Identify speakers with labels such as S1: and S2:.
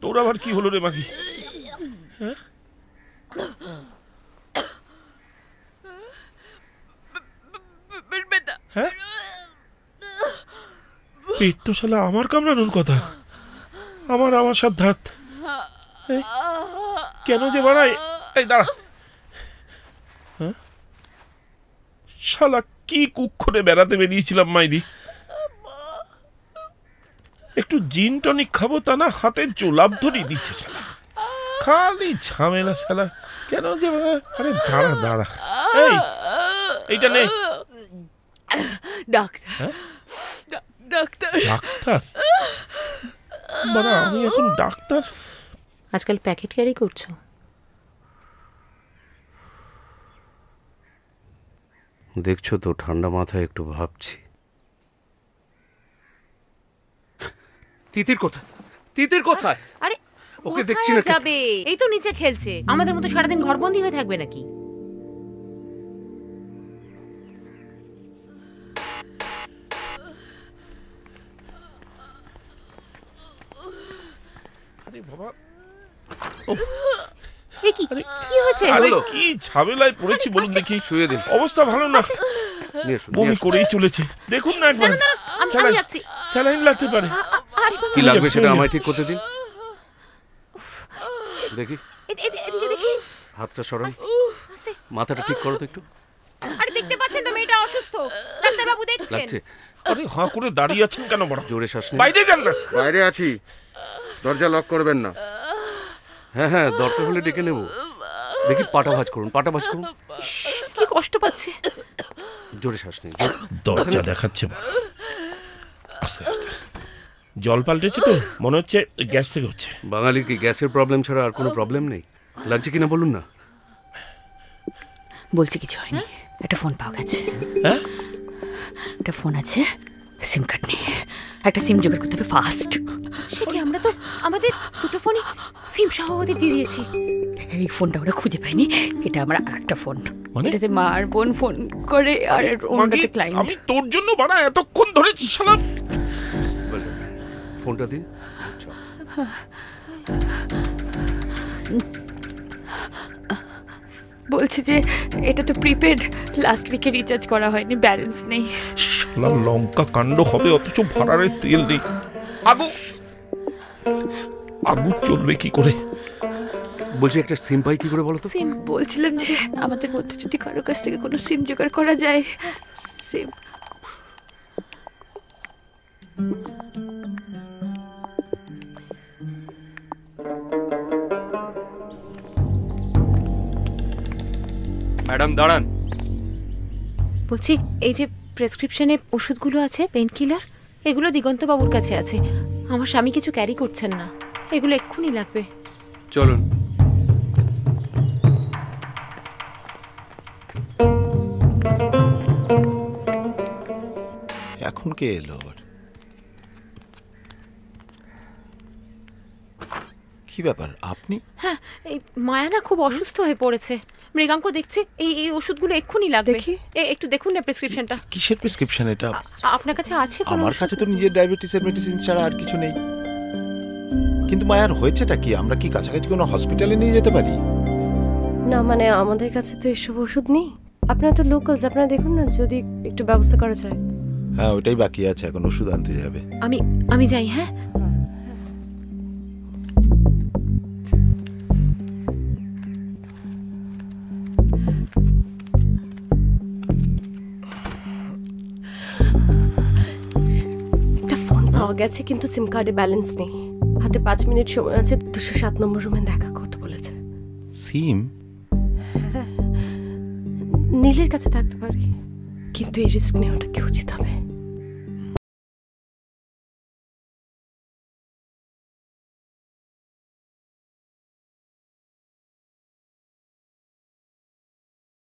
S1: তোর আবার কি হলো রে মাগি? হ্যাঁ, পেট তো শালা আমার কামড়ানোর কথা। আমার সাধ্যাত কেন যে বাড়ায়? এই দাঁড়া, শালা কি কুক্ষণে বেড়াতে বেরিয়েছিলাম মাইরি, একটু জিন টনিক খাবো তা না হাতে জোলাপ ধরিয়ে দিচ্ছে শালা, খালি ঝামেলা শালা কেন যে। আরে দাঁড়া দাঁড়া, এইটা নে।
S2: Doctor doctor
S1: doctor? মানে আমি এখন ডাক্তার?
S3: আজকাল প্যাকেট ক্যারি করছো?
S4: দেখছো তো ঠান্ডা মাথায় একটু ভাবছি। তিতির কোথায়? তিতির কোথায়?
S3: আরে
S4: ওকে দেখছি না।
S3: যাবে, এই তো নিচে খেলছে। আমাদের মতো সারাদিন ঘরবন্দি হয়ে থাকবে নাকি?
S1: আরে বাবা,
S3: কি হয়েছে?
S1: কি ঝামেলায় পড়েছি বলুন দেখি।
S4: শুয়ে দিন,
S1: অবস্থা ভালো না, বমি করেই চলেছে। দেখুন না একবার, স্যালাইন লাগতে পারে।
S4: কি লাগবে সেটা আমায় ঠিক করতে দিন। দেখি হাতটা সরান, মাথাটা ঠিক করো তো একটু।
S3: আরে দেখতে পাচ্ছেন তো মেয়েটা অসুস্থ, ডাক্তার বাবু দেখছেন।
S4: লাগছে?
S1: আরে হাঁ করে দাঁড়িয়ে আছেন কেন? বড়
S4: জোরে শ্বাস নিন।
S1: বাইরে যান না।
S5: বাইরে আছি, দরজা লক করবেন না।
S4: হ্যাঁ হ্যাঁ, দরকার হলে ডেকে নেব। দেখি পাটা ভাঁজ করুন, পাটা ভাঁজ করুন।
S3: কি কষ্ট পাচ্ছে।
S4: জোরে শ্বাস নিন।
S1: দরজা দেখাচ্ছে আস্তে আস্তে। জল পাল্টেছে তো মনে হচ্ছে গ্যাস থেকে হচ্ছে।
S4: বাঙালির কি গ্যাসের প্রবলেম ছাড়া আর কোনো প্রবলেম নেই? লাগছে কিনা বলুন না।
S3: বলছি কিছু হয়নি, একটা ফোন পাওয়া গেছে।
S1: হ্যাঁ,
S3: একটা ফোন আছে, সিম কার্ড নেই, একটা সিম জোগাড় করতে হবে ফাস্ট। সে কি, আমরা তো আমাদের দুটো ফোনই সিম সহ ওদের দিয়ে দিয়েছি। এই ফোনটা ওরা খুঁজে পায়নি, এটা আমার আরেকটা ফোন। এটাতে মা আর বোন ফোন করে, আর ওটাতে ক্লায়েন্ট।
S1: আমি তোর জন্য বাড়া এতক্ষণ ধরে শালা।
S4: ফোনটা দিন।
S3: বলছি যে এটা তো প্রিপেড, লাস্ট উইকে রিচার্জ করা হয়নি, ব্যালেন্স নেই।
S1: শালা লঙ্কা কাণ্ড হবে, অথচ ভাড়ারে তেল নেই। আগু চলবে কি করে?
S4: বলছি একটা সিম পাই কি করে বলো তো?
S3: সিম বলছিলাম যে আমাদের মধ্যে যদি কারোর কাছ থেকে কোনো সিম জোগাড় করা যায়। সিম
S4: ম্যাডাম দাঁড়ান।
S3: বলছি এই যে প্রেসক্রিপশনে ওষুধগুলো আছে, পেইন কিলার, এগুলো দিগন্ত বাবুর কাছে আছে। আমার স্বামী কিছু ক্যারি করছেন না, এগুলো এক্ষুনি লাগবে।
S4: চলুন।
S6: এখন কে এলো? কি ব্যাপার আপনি?
S3: হ্যাঁ, এই মায়া না খুব অসুস্থ হয়ে পড়েছে। মৃগাঙ্ক দেখছে এই ওষুধগুলো এক্ষুনি লাগবে। একটু দেখুন না প্রেসক্রিপশনটা।
S6: কিসের প্রেসক্রিপশন এটা?
S3: আপনার কাছে আছে?
S6: আমার কাছে তো নিজের ডায়াবেটিসের মেডিসিন ছাড়া আর কিছু নেই। কিন্তু মায়ার হয়েছেটা কি? আমরা কি কাছাকাছি কোনো হসপিটালে নিয়ে যেতে পারি?
S7: না মানে আমাদের কাছে তো এসব ওষুধ নেই। আপনারা তো লোকালস, আপনারা দেখুন না যদি একটু ব্যবস্থা করা যায়।
S6: হ্যাঁ, ওইটাই বাকি আছে, এখন ওষুধ আনতে যাবে।
S3: আমি যাই। হ্যাঁ,
S7: একটা ফোন পাওয়া গেছে কিন্তু সিম কার্ডে ব্যালেন্স নেই। হাতে 5 মিনিট সময় আছে, 207 নম্বর রুমে দেখা করতে বলেছে।
S6: সিম?
S7: নীলের কাছে থাকতে পারে, কিন্তু এই রিস্ক নেওয়াটা কি উচিত হবে?